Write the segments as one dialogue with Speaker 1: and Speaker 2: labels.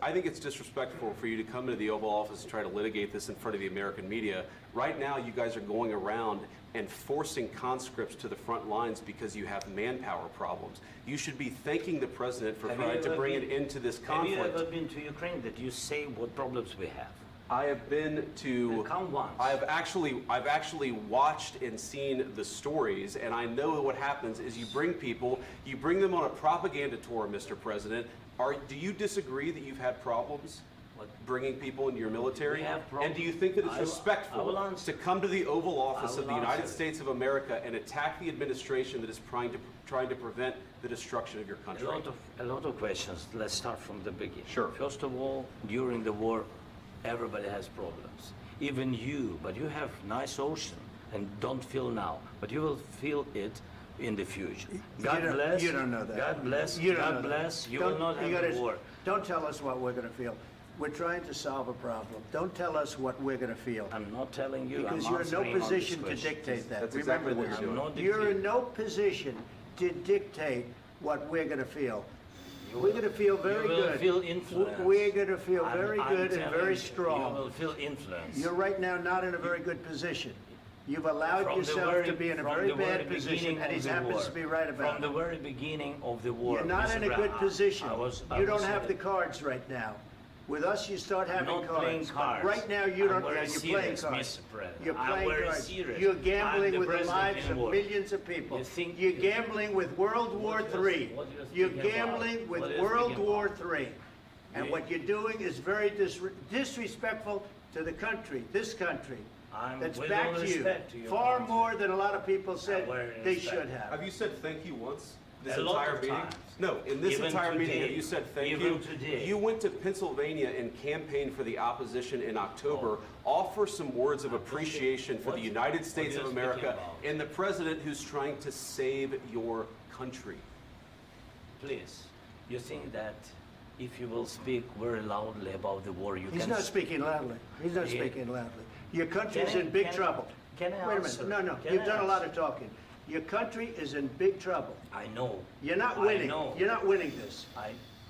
Speaker 1: I think it's disrespectful for you to come into the Oval Office and try to litigate this in front of the American media. Right now, you guys are going around and forcing conscripts to the front lines because you have manpower problems. You should be thanking the president for trying to bring an end to this conflict.
Speaker 2: Have you ever been to Ukraine that you say what problems we have?
Speaker 1: I have been to.
Speaker 2: Come once.
Speaker 1: I've actually watched and seen the stories, and I know what happens is you bring people, you bring them on a propaganda tour, Mr. President. Do you disagree that you've had problems bringing people into your military? And do you think that it's respectful to come to the Oval Office of the United States of America and attack the administration that is trying to prevent the destruction of your country?
Speaker 2: A lot of questions. Let's start from the beginning.
Speaker 1: Sure.
Speaker 2: First of all, during the war, everybody has problems. Even you, but you have nice ocean and don't feel now, but you will feel it in the future. God bless.
Speaker 3: You don't know that.
Speaker 2: God bless.
Speaker 3: You don't
Speaker 2: God
Speaker 3: know
Speaker 2: bless.
Speaker 3: that.
Speaker 2: You will not have a war.
Speaker 3: Don't tell us what we're going to feel. We're trying to solve a problem. Don't tell us what we're going to feel.
Speaker 2: I'm not telling you.
Speaker 3: Because you're in no position to dictate that.
Speaker 1: That's
Speaker 3: Remember
Speaker 1: exactly
Speaker 3: this.
Speaker 1: what you're doing.
Speaker 3: You're in no position to dictate what we're going to feel. We're going to feel very good.
Speaker 2: You will feel influence.
Speaker 3: We're going to feel very good and very strong.
Speaker 2: You will feel influence.
Speaker 3: You're right now not in a very good position. You've allowed yourself to be in a very bad position, and he happens to be right about it.
Speaker 2: From the very beginning of the war.
Speaker 3: You're not in a good position. You don't have the cards right now. With us, you start having cards. Right now, you don't. You're playing cards. You're playing cards. You're gambling with the lives of millions of people. You're gambling with World War III. You're gambling with World War III. And what you're doing is very disrespectful to the country, this country. That's backed you far more than a lot of people said they should have.
Speaker 1: Have you said thank you once? This entire meeting? No, in this entire meeting, have you said thank you? You went to Pennsylvania and campaigned for the opposition in October. Offer some words of appreciation for the United States of America and the president who's trying to save your country.
Speaker 2: Please, you think that if you will speak very loudly about the war, you can...
Speaker 3: He's not speaking loudly. He's not speaking loudly. Your country is in big trouble.
Speaker 2: Can I
Speaker 3: Wait a minute. No, you've done a lot of talking. Your country is in big trouble.
Speaker 2: I know.
Speaker 3: You're not winning. You're not winning this.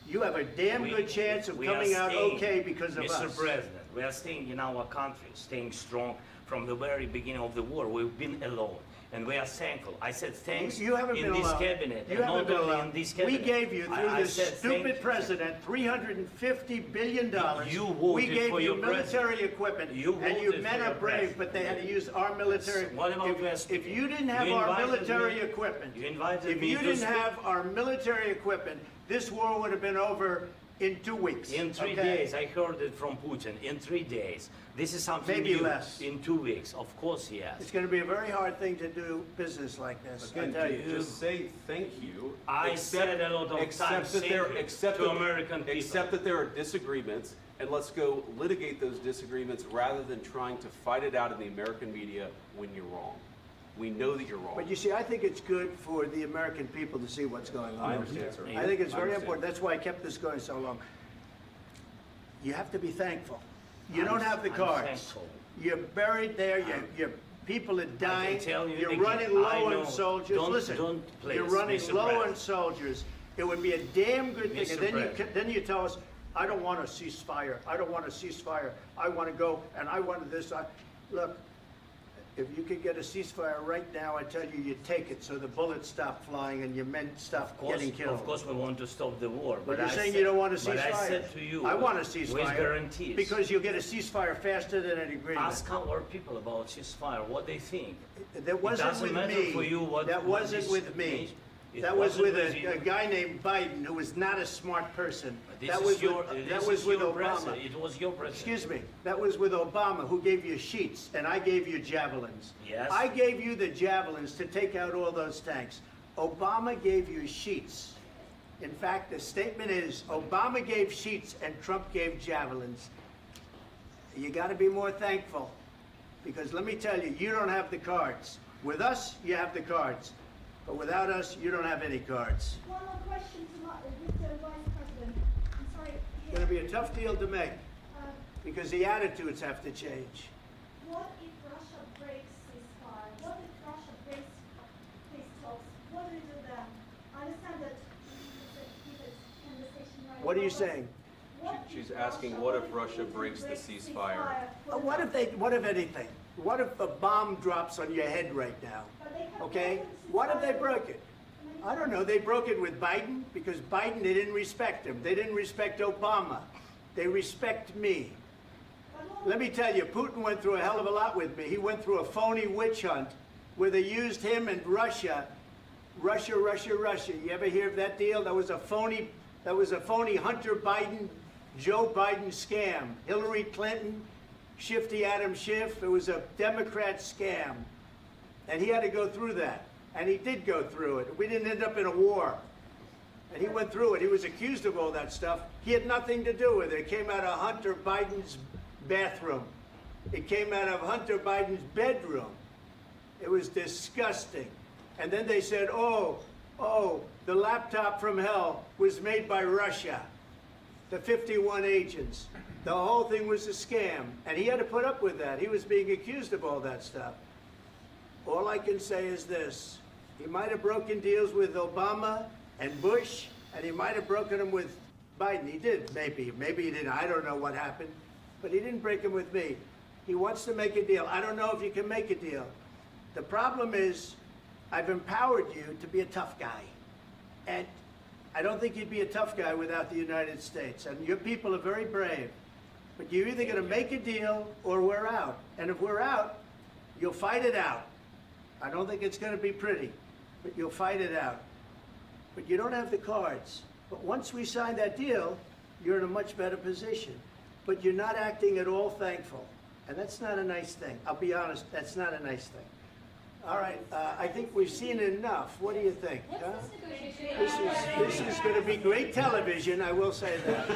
Speaker 3: You have a damn good chance of coming out okay because of us.
Speaker 2: Mr. President, we are staying in our country, staying strong from the very beginning of the war. We've been alone. And we are thankful. I said thanks
Speaker 3: you haven't
Speaker 2: in
Speaker 3: been
Speaker 2: this
Speaker 3: alone.
Speaker 2: cabinet.
Speaker 3: You haven't been alone.
Speaker 2: In this cabinet.
Speaker 3: We gave you, through this stupid president, $350 billion. We gave you military equipment. And you men are brave, but they had to use our military.
Speaker 2: What about
Speaker 3: if you didn't have our military equipment, if you didn't have our military equipment, this war would have been over in 2 weeks.
Speaker 2: In 3 days, I heard it from Putin. In 3 days. This is something
Speaker 3: maybe
Speaker 2: new.
Speaker 3: less.
Speaker 2: In 2 weeks, of course, yes.
Speaker 3: It's going to be a very hard thing to do business like this.
Speaker 1: Again, just say thank you.
Speaker 2: I said a lot of times to American people.
Speaker 1: Accept that there are disagreements, and let's go litigate those disagreements rather than trying to fight it out in the American media when you're wrong. We know that you're wrong.
Speaker 3: But you see, I think it's good for the American people to see what's going on.
Speaker 1: I understand, sir.
Speaker 3: I think it's very important. That's why I kept this going so long. You have to be thankful. You don't have the cards. You're buried there. Your people are dying. You're running low on soldiers. Listen, you're running low on soldiers. It would be a damn good thing. And then you tell us, I don't want a ceasefire. I don't want a ceasefire. I want to go and I want this. Look. If you could get a ceasefire right now, I tell you, you take it so the bullets stop flying and your men stop getting killed.
Speaker 2: Of course, we want to stop the war.
Speaker 3: But you're saying you don't want a ceasefire.
Speaker 2: But I said to you,
Speaker 3: I want a ceasefire.
Speaker 2: With guarantees.
Speaker 3: Because you'll get a ceasefire faster than an agreement.
Speaker 2: Ask our people about ceasefire, what they think.
Speaker 3: That wasn't with me. That wasn't with me. That was with a guy named Biden who was not a smart person. That was with Obama.
Speaker 2: It was your president.
Speaker 3: Excuse me. That was with Obama, who gave you sheets, and I gave you javelins.
Speaker 2: Yes.
Speaker 3: I gave you the javelins to take out all those tanks. Obama gave you sheets. In fact, the statement is Obama gave sheets and Trump gave javelins. You got to be more thankful, because let me tell you, you don't have the cards. With us, you have the cards. But without us, you don't have any cards.
Speaker 4: One more question to Mr. Vice President. I'm sorry.
Speaker 3: It's going to be a tough deal to make, because the attitudes have to change.
Speaker 4: What if Russia breaks ceasefire? What if Russia breaks peace talks? What do we do then? I understand that it's a conversation right now.
Speaker 3: What are you saying?
Speaker 4: What
Speaker 1: She's asking, what if Russia breaks the ceasefire?
Speaker 3: What if anything? What if a bomb drops on your head right now? Okay? What if they broke it? I don't know. They broke it with Biden because Biden, they didn't respect him. They didn't respect Obama. They respect me. Let me tell you, Putin went through a hell of a lot with me. He went through a phony witch hunt where they used him and Russia. Russia. You ever hear of that deal? That was a phony Hunter Biden, Joe Biden scam. Hillary Clinton, Shifty Adam Schiff. It was a Democrat scam. And he had to go through that. And he did go through it. We didn't end up in a war. And he went through it. He was accused of all that stuff. He had nothing to do with it. It came out of Hunter Biden's bathroom. It came out of Hunter Biden's bedroom. It was disgusting. And then they said, oh, the laptop from hell was made by Russia. The 51 agents. The whole thing was a scam. And he had to put up with that. He was being accused of all that stuff. All I can say is this. He might have broken deals with Obama and Bush, and he might have broken them with Biden. He did, maybe. Maybe he didn't. I don't know what happened. But he didn't break them with me. He wants to make a deal. I don't know if you can make a deal. The problem is, I've empowered you to be a tough guy. And I don't think you'd be a tough guy without the United States. And your people are very brave. But you're either going to make a deal or we're out. And if we're out, you'll fight it out. I don't think it's going to be pretty, but you'll fight it out. But you don't have the cards. But once we sign that deal, you're in a much better position. But you're not acting at all thankful. And that's not a nice thing. I'll be honest, that's not a nice thing. All right, I think we've seen enough. What do you think? Huh? This is going to be great television, I will say that.